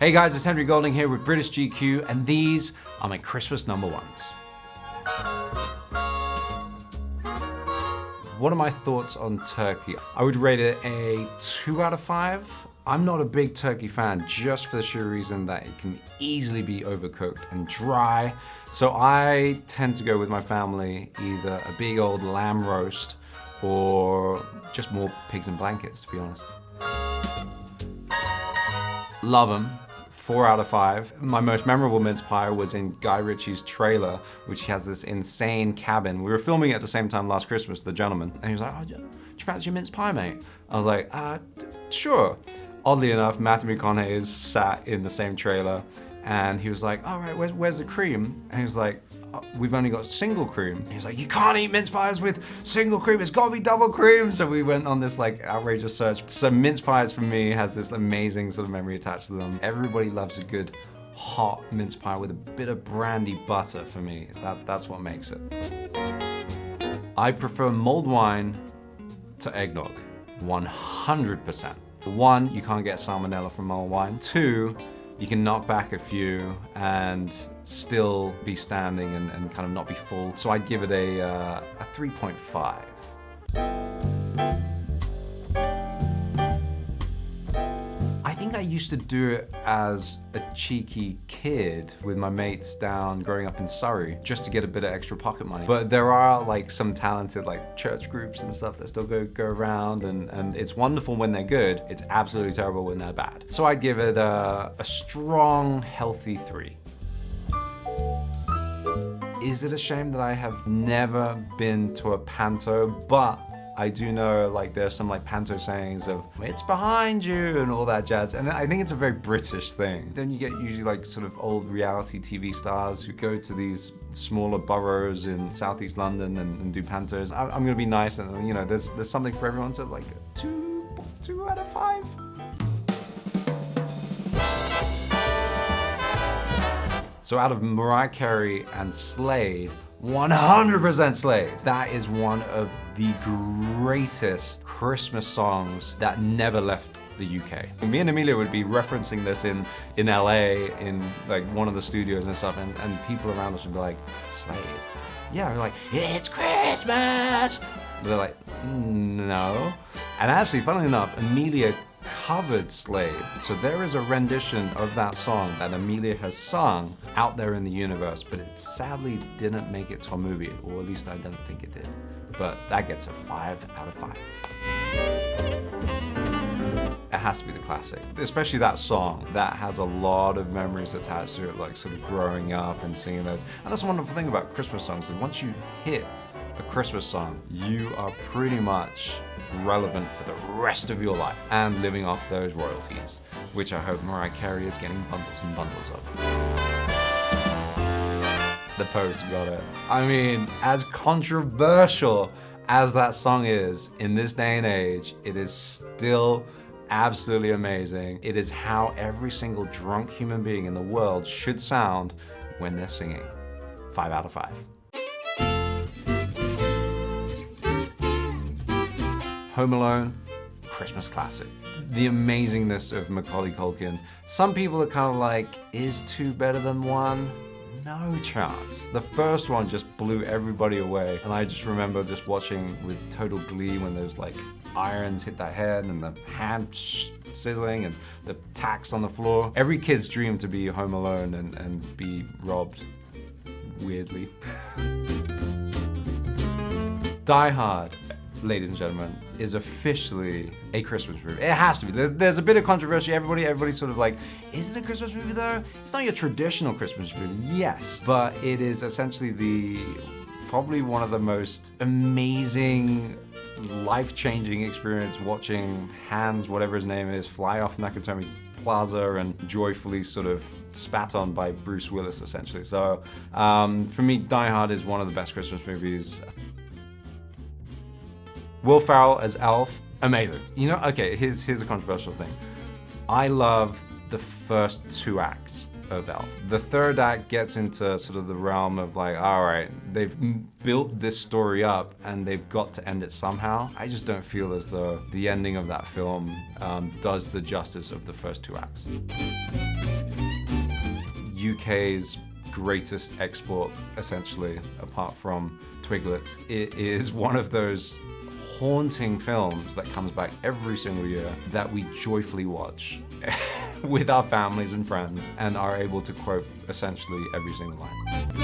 Hey guys, it's Henry Golding here with British GQ, and these are my Christmas number ones. What are my thoughts on turkey? I would rate it a 2 out of 5. I'm not a big turkey fan just for the sheer reason that it can easily be overcooked and dry. So I tend to go with my family either a big old lamb roast or just more pigs and blankets, to be honest. Love them. 4 out of 5. My most memorable mince pie was in Guy Ritchie's trailer, which has this insane cabin. We were filming it at the same time last Christmas, The Gentleman, and he was like, "Oh, do you fancy a mince pie, mate?" I was like, sure. Oddly enough, Matthew McConaughey is sat in the same trailer, and he was like, "All right, where's the cream?" And he was like, "We've only got single cream." And he was like, "You can't eat mince pies with single cream, it's gotta be double cream." So we went on this like outrageous search. So mince pies for me has this amazing sort of memory attached to them. Everybody loves a good hot mince pie with a bit of brandy butter for me. That's what makes it. I prefer mulled wine to eggnog, 100%. 1, you can't get salmonella from mulled wine. 2, you can knock back a few and still be standing and kind of not be full. So I'd give it a 3.5. I think I used to do it as a cheeky kid with my mates down growing up in Surrey, just to get a bit of extra pocket money. But there are like some talented like church groups and stuff that still go around, and it's wonderful when they're good. It's absolutely terrible when they're bad. So I'd give it a strong, healthy 3. Is it a shame that I have never been to a panto? But I do know like there's some like panto sayings of "it's behind you" and all that jazz, and I think it's a very British thing. Then you get usually like sort of old reality TV stars who go to these smaller boroughs in southeast London and do pantos. I'm gonna be nice, and you know there's something for everyone, so like 2 out of 5. So out of Mariah Carey and Slade, 100% Slade. That is one of the greatest Christmas songs that never left the UK. Me and Amelia would be referencing this in LA, in like one of the studios and stuff, and people around us would be like, "Slade?" Yeah, we're like, "It's Christmas!" They're like, "No." And actually, funnily enough, Amelia covered Slade. So there is a rendition of that song that Amelia has sung out there in the universe, but it sadly didn't make it to a movie, or at least I don't think it did. But that gets a 5 out of 5. It has to be the classic, especially that song. That has a lot of memories attached to it, like sort of growing up and singing those. And that's the wonderful thing about Christmas songs, is once you hit a Christmas song, you are pretty much relevant for the rest of your life and living off those royalties, which I hope Mariah Carey is getting bundles and bundles of. The Post got it. I mean, as controversial as that song is in this day and age, it is still absolutely amazing. It is how every single drunk human being in the world should sound when they're singing. 5 out of 5. Home Alone, Christmas classic. The amazingness of Macaulay Culkin. Some people are kind of like, is 2 better than 1? No chance. The first one just blew everybody away, and I just remember just watching with total glee when those like irons hit that head and the hand sizzling and the tacks on the floor. Every kid's dream to be home alone and be robbed, weirdly. Die Hard, ladies and gentlemen, is officially a Christmas movie. It has to be. There's a bit of controversy. Everybody's sort of like, is it a Christmas movie though? It's not your traditional Christmas movie, yes, but it is essentially probably one of the most amazing, life-changing experience watching Hans, whatever his name is, fly off Nakatomi Plaza and joyfully sort of spat on by Bruce Willis, essentially. So for me, Die Hard is one of the best Christmas movies. Will Ferrell as Elf, amazing. You know, okay, here's a controversial thing. I love the first 2 acts of Elf. The 3rd act gets into sort of the realm of like, all right, they've built this story up and they've got to end it somehow. I just don't feel as though the ending of that film does the justice of the first 2 acts. UK's greatest export, essentially, apart from Twiglets. It is one of those haunting films that comes back every single year that we joyfully watch with our families and friends and are able to quote essentially every single line.